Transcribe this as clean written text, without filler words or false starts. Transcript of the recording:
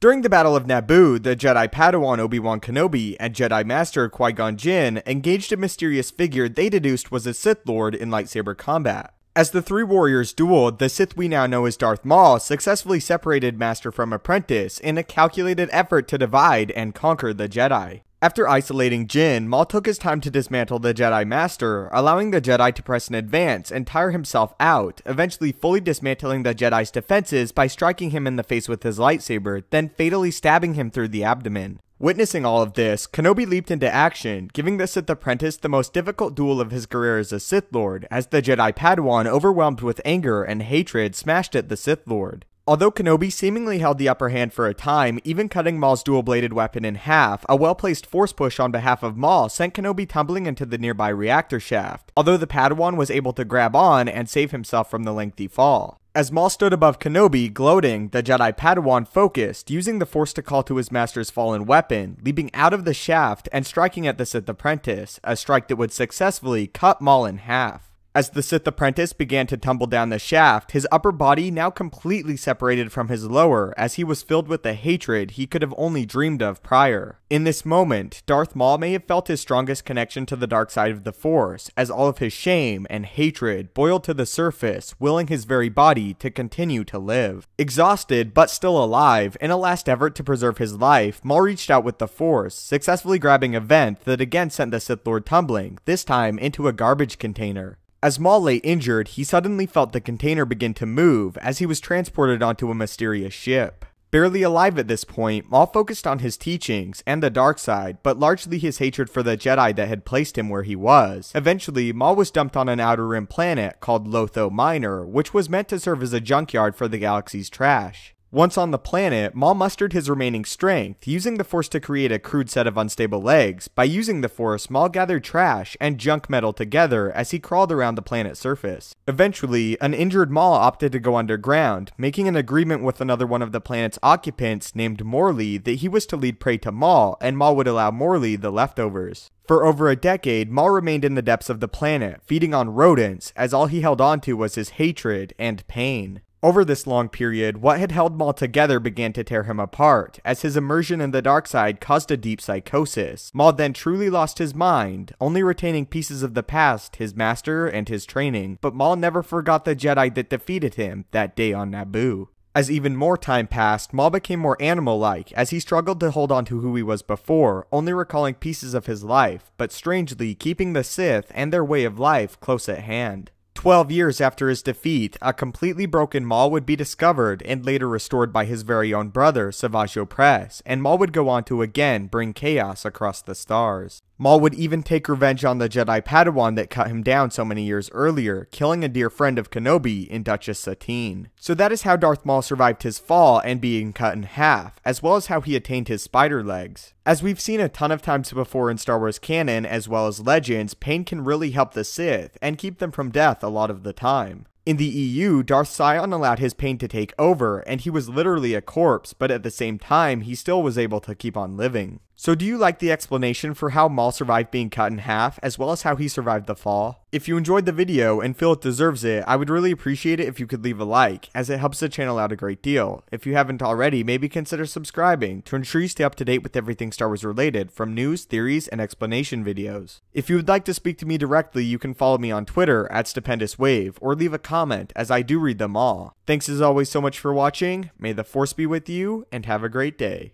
During the Battle of Naboo, the Jedi Padawan Obi-Wan Kenobi and Jedi Master Qui-Gon Jinn engaged a mysterious figure they deduced was a Sith Lord in lightsaber combat. As the three warriors dueled, the Sith we now know as Darth Maul successfully separated Master from Apprentice in a calculated effort to divide and conquer the Jedi. After isolating Jinn, Maul took his time to dismantle the Jedi Master, allowing the Jedi to press an advance and tire himself out, eventually fully dismantling the Jedi's defenses by striking him in the face with his lightsaber, then fatally stabbing him through the abdomen. Witnessing all of this, Kenobi leaped into action, giving the Sith apprentice the most difficult duel of his career as a Sith Lord, as the Jedi Padawan, overwhelmed with anger and hatred, smashed at the Sith Lord. Although Kenobi seemingly held the upper hand for a time, even cutting Maul's dual-bladed weapon in half, a well-placed force push on behalf of Maul sent Kenobi tumbling into the nearby reactor shaft, although the Padawan was able to grab on and save himself from the lengthy fall. As Maul stood above Kenobi, gloating, the Jedi Padawan focused, using the Force to call to his master's fallen weapon, leaping out of the shaft and striking at the Sith apprentice, a strike that would successfully cut Maul in half. As the Sith apprentice began to tumble down the shaft, his upper body now completely separated from his lower, as he was filled with the hatred he could have only dreamed of prior. In this moment, Darth Maul may have felt his strongest connection to the dark side of the Force, as all of his shame and hatred boiled to the surface, willing his very body to continue to live. Exhausted, but still alive, in a last effort to preserve his life, Maul reached out with the Force, successfully grabbing a vent that again sent the Sith Lord tumbling, this time into a garbage container. As Maul lay injured, he suddenly felt the container begin to move as he was transported onto a mysterious ship. Barely alive at this point, Maul focused on his teachings and the dark side, but largely his hatred for the Jedi that had placed him where he was. Eventually, Maul was dumped on an Outer Rim planet called Lotho Minor, which was meant to serve as a junkyard for the galaxy's trash. Once on the planet, Maul mustered his remaining strength, using the Force to create a crude set of unstable legs. By using the Force, Maul gathered trash and junk metal together as he crawled around the planet's surface. Eventually, an injured Maul opted to go underground, making an agreement with another one of the planet's occupants named Morley that he was to lead prey to Maul, and Maul would allow Morley the leftovers. For over a decade, Maul remained in the depths of the planet, feeding on rodents, as all he held on to was his hatred and pain. Over this long period, what had held Maul together began to tear him apart, as his immersion in the dark side caused a deep psychosis. Maul then truly lost his mind, only retaining pieces of the past, his master, and his training, but Maul never forgot the Jedi that defeated him that day on Naboo. As even more time passed, Maul became more animal-like, as he struggled to hold on to who he was before, only recalling pieces of his life, but strangely keeping the Sith and their way of life close at hand. 12 years after his defeat, a completely broken Maul would be discovered and later restored by his very own brother, Savage Opress, and Maul would go on to again bring chaos across the stars. Maul would even take revenge on the Jedi Padawan that cut him down so many years earlier, killing a dear friend of Kenobi in Duchess Satine. So that is how Darth Maul survived his fall and being cut in half, as well as how he attained his spider legs. As we've seen a ton of times before in Star Wars canon as well as Legends, pain can really help the Sith and keep them from death a lot of the time. In the EU, Darth Sion allowed his pain to take over, and he was literally a corpse, but at the same time, he still was able to keep on living. So do you like the explanation for how Maul survived being cut in half, as well as how he survived the fall? If you enjoyed the video and feel it deserves it, I would really appreciate it if you could leave a like, as it helps the channel out a great deal. If you haven't already, maybe consider subscribing to ensure you stay up to date with everything Star Wars related, from news, theories, and explanation videos. If you would like to speak to me directly, you can follow me on Twitter at StupendousWave, or leave a comment, as I do read them all. Thanks as always so much for watching, may the Force be with you, and have a great day.